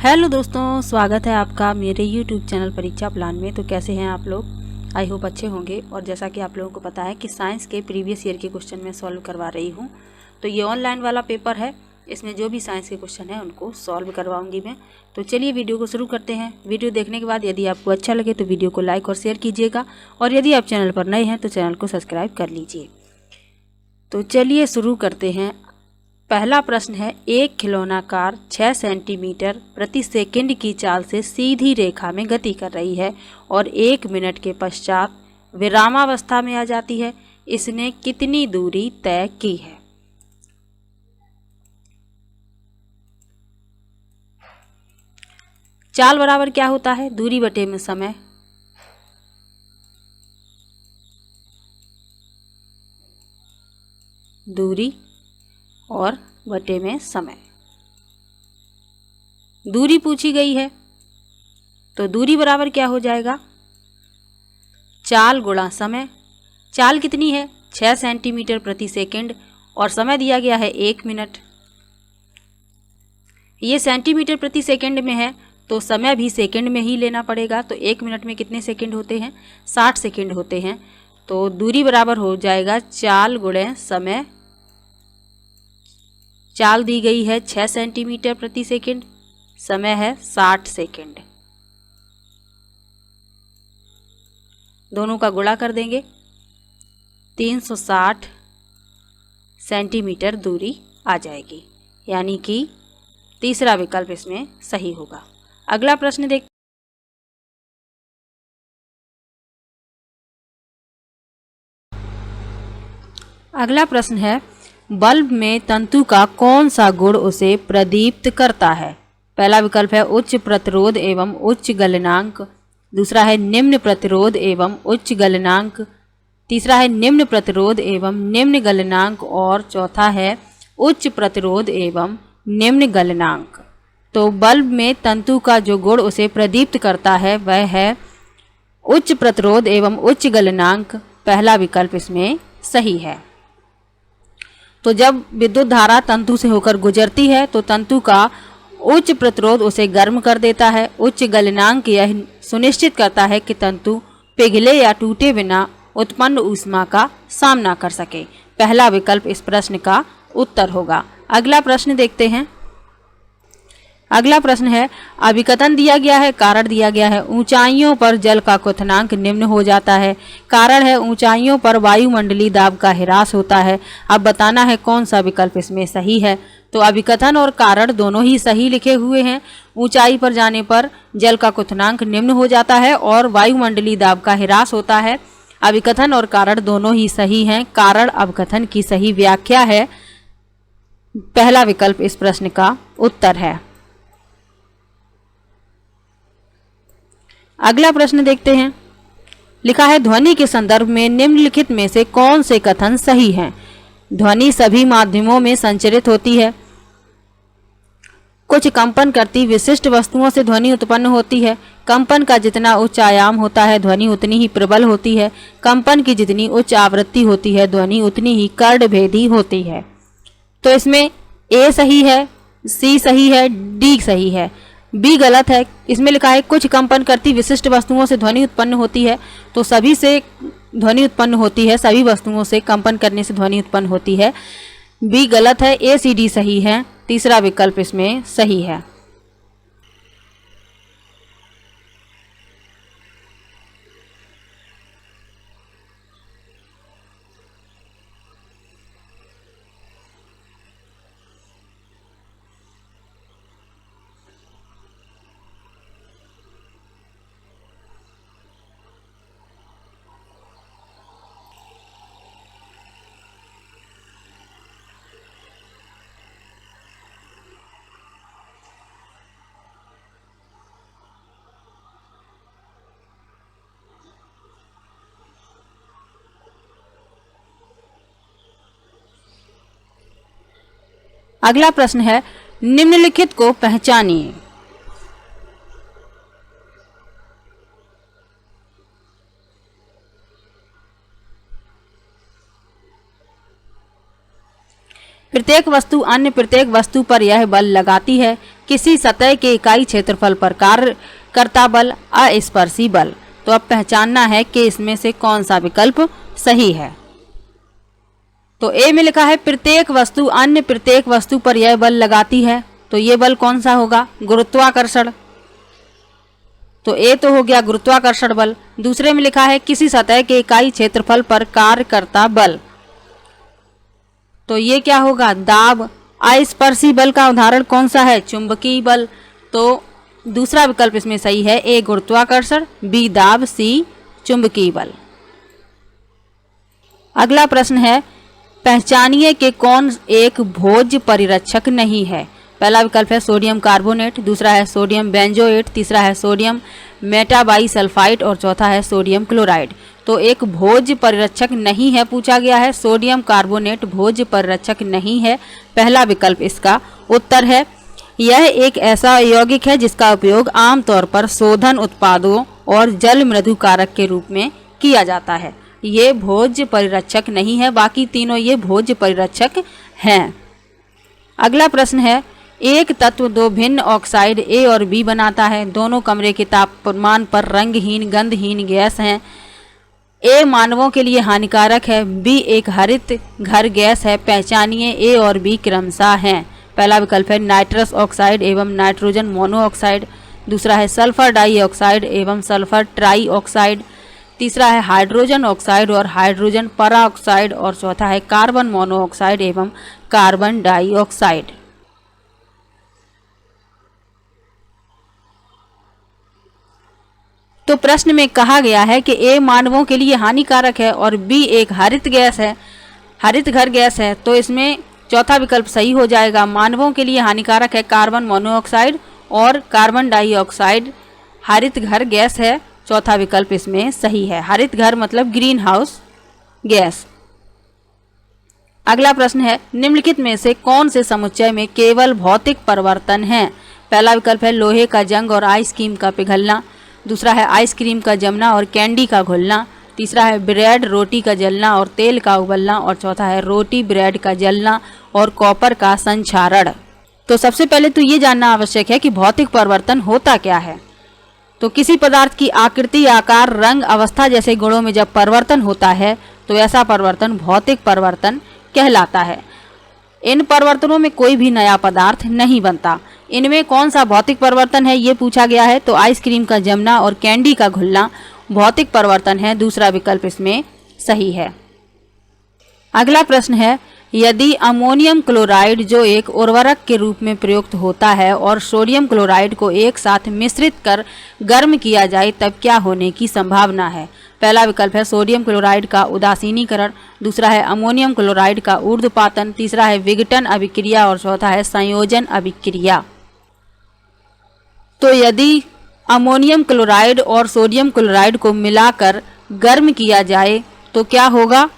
Hello दोस्तों, स्वागत है आपका मेरे YouTube चैनल परीक्षा प्लान में। तो कैसे हैं आप लोग? आई होप अच्छे होंगे। और जैसा कि आप लोगों को पता है कि साइंस के प्रीवियस ईयर के क्वेश्चन मैं सॉल्व करवा रही हूं। तो ये ऑनलाइन वाला पेपर है, इसमें जो भी साइंस के क्वेश्चन हैं उनको सॉल्व करवाऊंगी मैं। तो चलिए वीडियो को शुरू करते हैं। वीडियो देखने के बाद यदि आपको अच्छा लगे तो वीडियो को लाइक और शेयर कीजिएगा, और यदि आप चैनल पर नए हैं तो चैनल को सब्सक्राइब कर लीजिए। तो चलिए शुरू करते हैं। पहला प्रश्न है, एक खिलौना कार 6 सेंटीमीटर प्रति सेकंड की चाल से सीधी रेखा में गति कर रही है और 1 मिनट के पश्चात विरामावस्था में आ जाती है। इसने कितनी दूरी तय की है? चाल बराबर क्या होता है? दूरी बटे में समय। दूरी और बटे में समय। दूरी पूछी गई है तो दूरी बराबर क्या हो जाएगा? चाल गुणा समय। चाल कितनी है? 6 सेंटीमीटर प्रति सेकंड और समय दिया गया है 1 मिनट। ये सेंटीमीटर प्रति सेकंड में है तो समय भी सेकंड में ही लेना पड़ेगा। तो 1 मिनट में कितने सेकंड होते हैं? 60 सेकंड होते हैं। तो दूरी बराबर हो जाएगा चाल गुणे समय। चाल दी गई है 6 सेंटीमीटर प्रति सेकंड, समय है 60 सेकंड। दोनों का गुणा कर देंगे, 360 सेंटीमीटर दूरी आ जाएगी, यानी कि तीसरा विकल्प इसमें सही होगा। अगला प्रश्न देख। अगला प्रश्न है, बल्ब में तंतु का कौन सा गुण उसे प्रदीप्त करता है? पहला विकल्प है उच्च प्रतिरोध एवं उच्च गलनांक, दूसरा है निम्न प्रतिरोध एवं उच्च गलनांक, तीसरा है निम्न प्रतिरोध एवं निम्न गलनांक, और चौथा है उच्च प्रतिरोध एवं निम्न गलनांक। तो बल्ब में तंतु का जो गुण उसे प्रदीप्त करता है वह है उच्च प्रतिरोध एवं उच्च गलनांक। पहला विकल्प इसमें सही है। तो जब विद्युत धारा तंतु से होकर गुजरती है तो तंतु का उच्च प्रतिरोध उसे गर्म कर देता है। उच्च गलनांक यह सुनिश्चित करता है कि तंतु पिघले या टूटे बिना उत्पन्न ऊष्मा का सामना कर सके। पहला विकल्प इस प्रश्न का उत्तर होगा। अगला प्रश्न देखते हैं। अगला प्रश्न है, अभिकथन दिया गया है, कारण दिया गया है। ऊंचाइयों पर जल का क्वथनांक निम्न हो जाता है। कारण है ऊंचाइयों पर वायुमंडलीय दाब का ह्रास होता है। अब बताना है कौन सा विकल्प इसमें सही है। तो अभिकथन और कारण दोनों ही सही लिखे हुए हैं। ऊंचाई पर जाने पर जल का क्वथनांक निम्न हो जाता है और वायुमंडलीय दाब का ह्रास होता है। अभिकथन और कारण दोनों ही सही हैं। कारण अभिकथन की सही व्याख्या है। पहला विकल्प इस प्रश्न का उत्तर है। अगला प्रश्न देखते हैं। लिखा है, ध्वनि के संदर्भ में निम्नलिखित में से कौन से कथन सही हैं? ध्वनि सभी माध्यमों में संचरित होती है। कुछ कंपन करती विशिष्ट वस्तुओं से ध्वनि उत्पन्न होती है। कंपन का जितना उच्च आयाम होता है ध्वनि उतनी ही प्रबल होती है। कंपन की जितनी उच्च आवृत्ति होती है ध्वनि उतनी ही कर्णभेदी होती है। तो इसमें ए सही है, सी सही है, डी सही है, बी गलत है। इसमें लिखा है कुछ कंपन करती विशिष्ट वस्तुओं से ध्वनि उत्पन्न होती है। तो सभी से ध्वनि उत्पन्न होती है, सभी वस्तुओं से कंपन करने से ध्वनि उत्पन्न होती है। बी गलत है, ए सी डी सही है। तीसरा विकल्प इसमें सही है। अगला प्रश्न है, निम्नलिखित को पहचानिए। प्रत्येक वस्तु अन्य प्रत्येक वस्तु पर यह बल लगाती है किसी सतह के इकाई क्षेत्रफल पर कार्य करता बल अस्पर्शी बल। तो अब पहचानना है कि इसमें से कौन सा विकल्प सही है। तो ए में लिखा है प्रत्येक वस्तु अन्य प्रत्येक वस्तु पर यह बल लगाती है, तो ये बल कौन सा होगा? गुरुत्वाकर्षण। तो ए तो हो गया गुरुत्वाकर्षण बल। दूसरे में लिखा है किसी सतह के इकाई क्षेत्रफल पर कार्य करता बल, तो ये क्या होगा? दाब। अस्पर्शी बल का उदाहरण कौन सा है? चुंबकीय बल। तो दूसरा विकल्प इसमें सही है, ए गुरुत्वाकर्षण, बी दाब, सी चुंबकीय बल। अगला प्रश्न है पहचानिए कि कौन एक भोज्य परिरक्षक नहीं है। पहला विकल्प है सोडियम कार्बोनेट, दूसरा है सोडियम बेंजोएट, तीसरा है सोडियम मेटाबाइसल्फाइड और चौथा है सोडियम क्लोराइड। तो एक भोज्य परिरक्षक नहीं है पूछा गया है, सोडियम कार्बोनेट भोज्य परिरक्षक नहीं है, पहला विकल्प इसका उत्तर है। यह एक ऐसा यौगिक है जिसका उपयोग आमतौर पर शोधन उत्पादों और जल मृदुकारक के रूप में किया जाता है। ये भोज्य परिरक्षक नहीं है, बाकी तीनों ये भोज्य परिरक्षक हैं। अगला प्रश्न है एक तत्व दो भिन्न ऑक्साइड ए और बी बनाता है, दोनों कमरे के तापमान पर रंगहीन गंधहीन गैस हैं। ए मानवों के लिए हानिकारक है, बी एक हरित घर गैस है, पहचानिए ए और बी क्रमशः हैं। पहला विकल्प है नाइट्रस ऑक्साइड एवं नाइट्रोजन मोनोऑक्साइड, दूसरा है सल्फर डाइऑक्साइड एवं सल्फर ट्राइऑक्साइड, तीसरा है हाइड्रोजन ऑक्साइड और हाइड्रोजन पराऑक्साइड और चौथा है कार्बन मोनोऑक्साइड एवं कार्बन डाइऑक्साइड। तो प्रश्न में कहा गया है कि ए मानवों के लिए हानिकारक है और बी एक हरित गैस है, हरित घर गैस है, तो इसमें चौथा विकल्प सही हो जाएगा। मानवों के लिए हानिकारक है कार्बन मोनोऑक्साइड और कार्बन डाइऑक्साइड हरित घर गैस है, चौथा विकल्प इसमें सही है। हरित घर मतलब ग्रीन हाउस गैस। अगला प्रश्न है निम्नलिखित में से कौन से समुच्चय में केवल भौतिक परिवर्तन है। पहला विकल्प है लोहे का जंग और आइसक्रीम का पिघलना, दूसरा है आइसक्रीम का जमना और कैंडी का घुलना, तीसरा है ब्रेड रोटी का जलना और तेल का उबलना और चौथा है रोटी ब्रेड का जलना और कॉपर का संक्षारण। तो सबसे पहले तो ये जानना आवश्यक है कि भौतिक परिवर्तन होता क्या है। तो किसी पदार्थ की आकृति आकार रंग अवस्था जैसे गुणों में जब परिवर्तन होता है तो ऐसा परिवर्तन भौतिक परिवर्तन कहलाता है। इन परिवर्तनों में कोई भी नया पदार्थ नहीं बनता। इनमें कौन सा भौतिक परिवर्तन है ये पूछा गया है, तो आइसक्रीम का जमना और कैंडी का घुलना भौतिक परिवर्तन है, दूसरा विकल्प इसमें सही है। अगला प्रश्न है यदि अमोनियम क्लोराइड जो एक उर्वरक के रूप में प्रयुक्त होता है और सोडियम क्लोराइड को एक साथ मिश्रित कर गर्म किया जाए तब क्या होने की संभावना है। पहला विकल्प है सोडियम क्लोराइड का उदासीनीकरण, दूसरा है अमोनियम क्लोराइड का ऊर्ध्वपातन, तीसरा है विघटन अभिक्रिया और चौथा है संयोजन अभिक्रिया। तो यदि अमोनियम क्लोराइड और सोडियम क्लोराइड को मिलाकर गर्म किया जाए तो क्या होगा?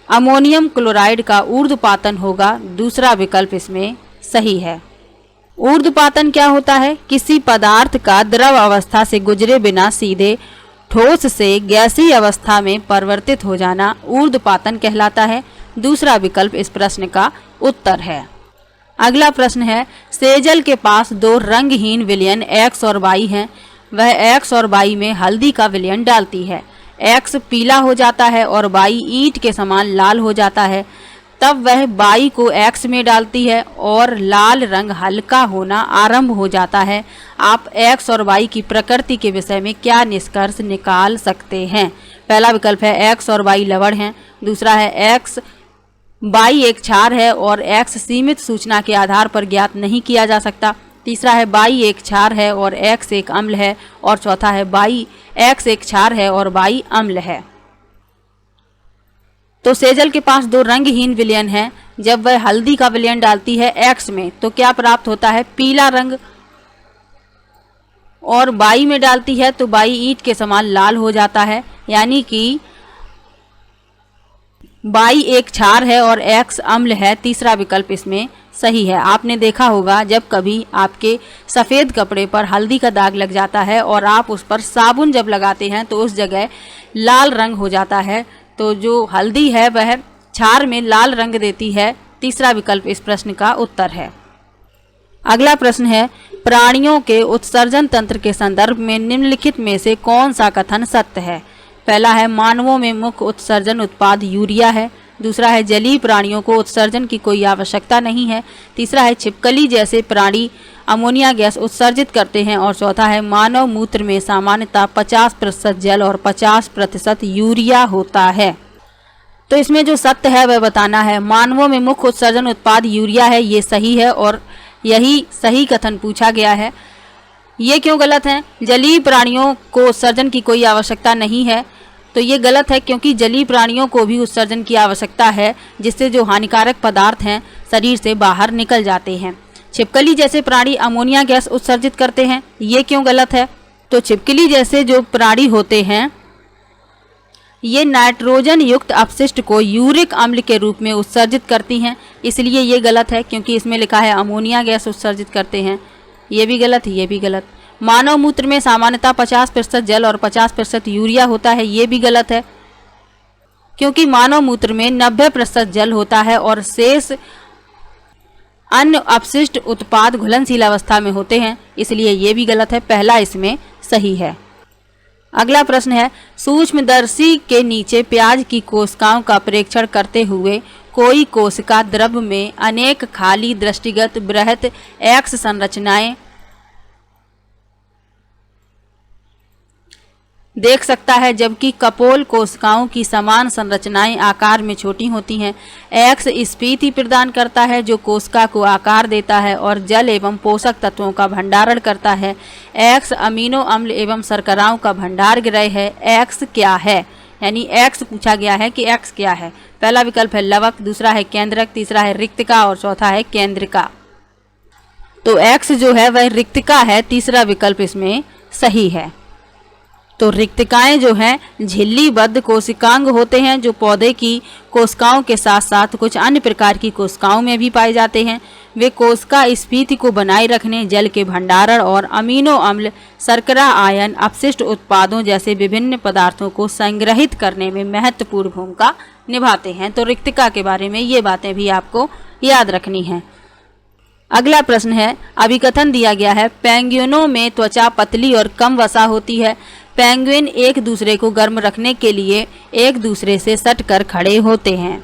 अमोनियम क्लोराइड का ऊर्ध्वपातन होगा, दूसरा विकल्प इसमें सही है। ऊर्ध्वपातन क्या होता है? किसी पदार्थ का द्रव अवस्था से गुजरे बिना सीधे ठोस से गैसीय अवस्था में परिवर्तित हो जाना ऊर्ध्वपातन कहलाता है, दूसरा विकल्प इस प्रश्न का उत्तर है। अगला प्रश्न है सेजल के पास दो रंगहीन विलयन एक्स और वाई हैं, वह एक्स और वाई में हल्दी का विलयन डालती है। एक्स पीला हो जाता है और वाई ईंट के समान लाल हो जाता है, तब वह वाई को एक्स में डालती है और लाल रंग हल्का होना आरंभ हो जाता है। आप एक्स और वाई की प्रकृति के विषय में क्या निष्कर्ष निकाल सकते हैं। पहला विकल्प है एक्स और वाई लवण हैं, दूसरा है एक्स वाई एक क्षार है और एक्स सीमित सूचना के आधार पर ज्ञात नहीं किया जा सकता, तीसरा है वाई एक क्षार है और एक्स एक अम्ल है और चौथा है वाई एक्स एक क्षार है और वाई अम्ल है। तो सेजल के पास दो रंगहीन विलयन है, जब वह हल्दी का विलयन डालती है एक्स में तो क्या प्राप्त होता है? पीला रंग, और वाई में डालती है तो वाई ईंट के समान लाल हो जाता है, यानी कि वाई एक क्षार है और एक्स अम्ल है, तीसरा विकल्प इसमें सही है। आपने देखा होगा जब कभी आपके सफ़ेद कपड़े पर हल्दी का दाग लग जाता है और आप उस पर साबुन जब लगाते हैं तो उस जगह लाल रंग हो जाता है, तो जो हल्दी है वह क्षार में लाल रंग देती है, तीसरा विकल्प इस प्रश्न का उत्तर है। अगला प्रश्न है, प्राणियों के उत्सर्जन तंत्र के संदर्भ में निम्नलिखित में से कौन सा कथन सत्य है? पहला है, मानवों में मुख्य उत्सर्जन उत्पाद यूरिया है। दूसरा है, जलीय प्राणियों को उत्सर्जन की कोई आवश्यकता नहीं है। तीसरा है, छिपकली जैसे प्राणी अमोनिया गैस उत्सर्जित करते हैं। और चौथा है, मानव मूत्र में सामान्यतः 50% जल और 50% यूरिया होता है। तो इसमें जो सत्य है वह बताना है। मानवों में मुख्य उत्सर्जन उत्पाद यूरिया है, ये सही है और यही सही कथन पूछा गया है। ये क्यों गलत है? जलीय प्राणियों को उत्सर्जन की कोई आवश्यकता नहीं है, तो ये गलत है क्योंकि जलीय प्राणियों को भी उत्सर्जन की आवश्यकता है, जिससे जो हानिकारक पदार्थ हैं शरीर से बाहर निकल जाते हैं। छिपकली जैसे प्राणी अमोनिया गैस उत्सर्जित करते हैं, ये क्यों गलत है? तो छिपकली जैसे जो प्राणी होते हैं ये नाइट्रोजन युक्त अपशिष्ट को यूरिक अम्ल के रूप में उत्सर्जित करती हैं, इसलिए ये गलत है क्योंकि इसमें लिखा है अमोनिया गैस उत्सर्जित करते हैं। ये भी गलत, ये भी गलत। मानव मूत्र में सामान्यतः 50% जल और 50% यूरिया होता है, ये भी गलत है क्योंकि मानव मूत्र में 90% जल होता है और शेष अन्य अपशिष्ट उत्पाद घुलनशील अवस्था में होते हैं, इसलिए ये भी गलत है। पहला इसमें सही है। अगला प्रश्न है, सूक्ष्मदर्शी के नीचे प्याज की कोशिकाओं का परीक्षण करते हुए कोई कोशिका द्रव में अनेक खाली दृष्टिगत बृहत एक्स संरचनाएं देख सकता है, जबकि कपोल कोशिकाओं की समान संरचनाएं आकार में छोटी होती हैं। एक्स स्फीति प्रदान करता है जो कोशिका को आकार देता है और जल एवं पोषक तत्वों का भंडारण करता है। एक्स अमीनो अम्ल एवं शर्कराओं का भंडार गृह है। एक्स क्या है? यानी एक्स पूछा गया है कि एक्स क्या है। पहला विकल्प है लवक, दूसरा है केंद्रक, तीसरा है रिक्तिका और चौथा है केंद्रिका। तो एक्स जो है वह रिक्तिका है, तीसरा विकल्प इसमें सही है। तो रिक्तिकाएं जो हैं झिल्लीबद्ध कोशिकांग होते हैं जो पौधे की कोशिकाओं के साथ साथ कुछ अन्य प्रकार की कोशिकाओं में भी पाए जाते हैं। वे कोशिका स्फीति को बनाए रखने, जल के भंडारण और अमीनो अम्ल, शर्करा, आयन, अपशिष्ट उत्पादों जैसे विभिन्न पदार्थों को संग्रहित करने में महत्वपूर्ण भूमिका निभाते हैं। तो रिक्तिका के बारे में ये बातें भी आपको याद रखनी हैं। अगला प्रश्न है, अभिकथन दिया गया है, पेंगुइनों में त्वचा पतली और कम वसा होती है। पेंगुइन एक दूसरे को गर्म रखने के लिए एक दूसरे से सटकर खड़े होते हैं।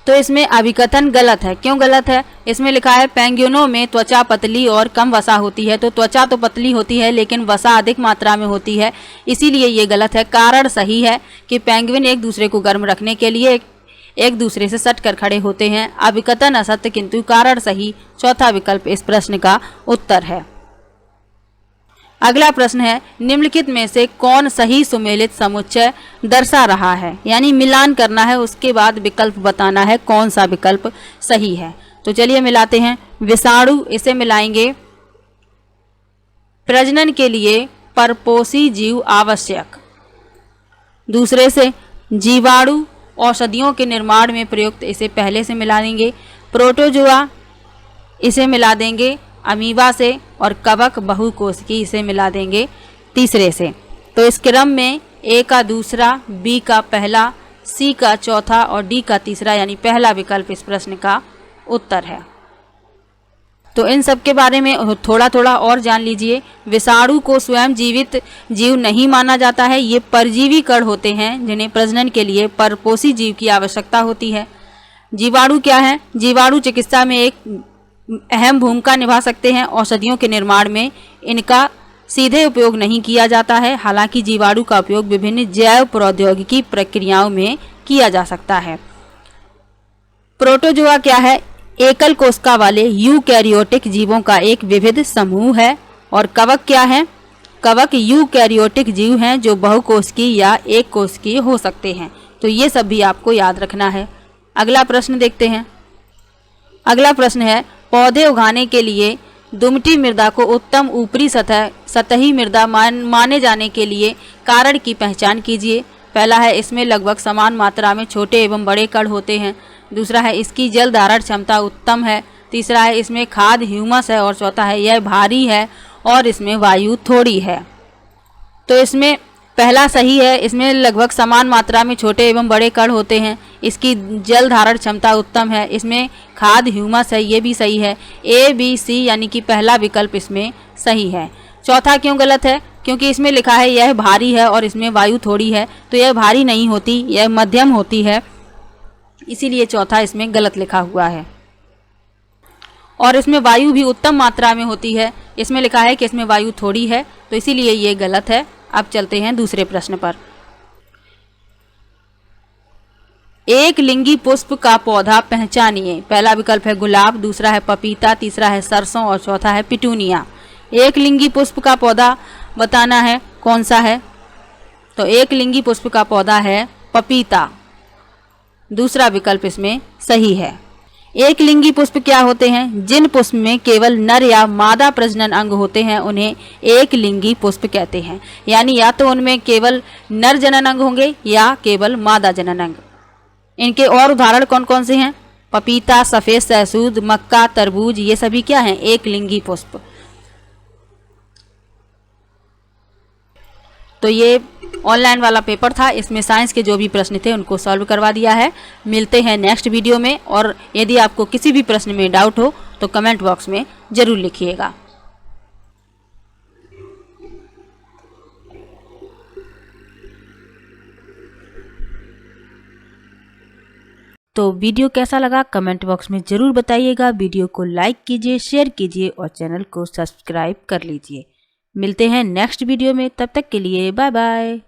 तो इसमें अभिकथन गलत है। क्यों गलत है? इसमें लिखा है पेंगुइनों में त्वचा पतली और कम वसा होती है। तो त्वचा तो पतली होती है लेकिन वसा अधिक मात्रा में होती है, इसीलिए ये गलत है। कारण सही है कि पेंगुइन एक दूसरे को गर्म रखने के लिए एक दूसरे से सटकर खड़े होते हैं। अभिकथन असत्य किंतु कारण सही। चौथा विकल्प इस प्रश्न का उत्तर है। अगला प्रश्न है, निम्नलिखित में से कौन सही सुमेलित समुच्चय दर्शा रहा है? यानी मिलान करना है, उसके बाद विकल्प बताना है कौन सा विकल्प सही है। तो चलिए मिलाते हैं। विषाणु, इसे मिलाएंगे प्रजनन के लिए परपोषी जीव आवश्यक। दूसरे से जीवाणु औषधियों के निर्माण में प्रयुक्त, इसे पहले से मिला देंगे। प्रोटोजोआ, इसे मिला देंगे अमीबा से। और कवक बहुकोशिकी, इसे मिला देंगे तीसरे से। तो इस क्रम में ए का दूसरा, बी का पहला, सी का चौथा और डी का तीसरा, यानी पहला विकल्प इस प्रश्न का उत्तर है। तो इन सब के बारे में थोड़ा थोड़ा और जान लीजिए। विषाणु को स्वयं जीवित जीव नहीं माना जाता है, ये परजीवी कण होते हैं जिन्हें प्रजनन के लिए परपोषी जीव की आवश्यकता होती है। जीवाणु क्या है? जीवाणु चिकित्सा में एक अहम भूमिका निभा सकते हैं। औषधियों के निर्माण में इनका सीधे उपयोग नहीं किया जाता है, हालांकि जीवाणु का उपयोग विभिन्न जैव प्रौद्योगिकी प्रक्रियाओं में किया जा सकता है। प्रोटोजोआ क्या है? एकल कोशिका वाले यूकैरियोटिक जीवों का एक विविध समूह है। और कवक क्या है? कवक यूकैरियोटिक जीव हैं जो बहुकोशिकीय या एक कोशिकीय हो सकते हैं। तो ये सब भी आपको याद रखना है। अगला प्रश्न देखते हैं। अगला प्रश्न है, पौधे उगाने के लिए दुमटी मृदा को उत्तम ऊपरी सतही मृदा माने जाने के लिए कारण की पहचान कीजिए। पहला है, इसमें लगभग समान मात्रा में छोटे एवं बड़े कण होते हैं। दूसरा है, इसकी जल धारण क्षमता उत्तम है। तीसरा है, इसमें खाद ह्यूमस है। और चौथा है, यह भारी है और इसमें वायु थोड़ी है। तो इसमें पहला सही है, इसमें लगभग समान मात्रा में छोटे एवं बड़े कण होते हैं। इसकी जल धारण क्षमता उत्तम है। इसमें खाद ह्यूमस है, ये भी सही है। ए बी सी यानी कि पहला विकल्प इसमें सही है। चौथा क्यों गलत है? क्योंकि इसमें लिखा है यह भारी है और इसमें वायु थोड़ी है, तो यह भारी नहीं होती, यह मध्यम होती है, इसीलिए चौथा इसमें गलत लिखा हुआ है। और इसमें वायु भी उत्तम मात्रा में होती है, इसमें लिखा है कि इसमें वायु थोड़ी है, तो इसीलिए ये गलत है। अब चलते हैं दूसरे प्रश्न पर। एक लिंगी पुष्प का पौधा पहचानिए। पहला विकल्प है गुलाब, दूसरा है पपीता, तीसरा है सरसों और चौथा है पिटूनिया। एक लिंगी पुष्प का पौधा बताना है कौन सा है, तो एक लिंगी पुष्प का पौधा है पपीता, दूसरा विकल्प इसमें सही है। एक लिंगी पुष्प क्या होते हैं? जिन पुष्प में केवल नर या मादा प्रजनन अंग होते हैं उन्हें एक लिंगी पुष्प कहते हैं। यानी या तो उनमें केवल नर जनन अंग होंगे या केवल मादा जनन अंग। इनके और उदाहरण कौन कौन से हैं? पपीता, सफेद सहसूद, मक्का, तरबूज, ये सभी क्या हैं? एक लिंगी पुष्प। तो ये ऑनलाइन वाला पेपर था, इसमें साइंस के जो भी प्रश्न थे उनको सॉल्व करवा दिया है। मिलते हैं नेक्स्ट वीडियो में, और यदि आपको किसी भी प्रश्न में डाउट हो तो कमेंट बॉक्स में ज़रूर लिखिएगा। तो वीडियो कैसा लगा कमेंट बॉक्स में ज़रूर बताइएगा। वीडियो को लाइक कीजिए, शेयर कीजिए और चैनल को सब्सक्राइब कर लीजिए। मिलते हैं नेक्स्ट वीडियो में, तब तक के लिए बाय बाय।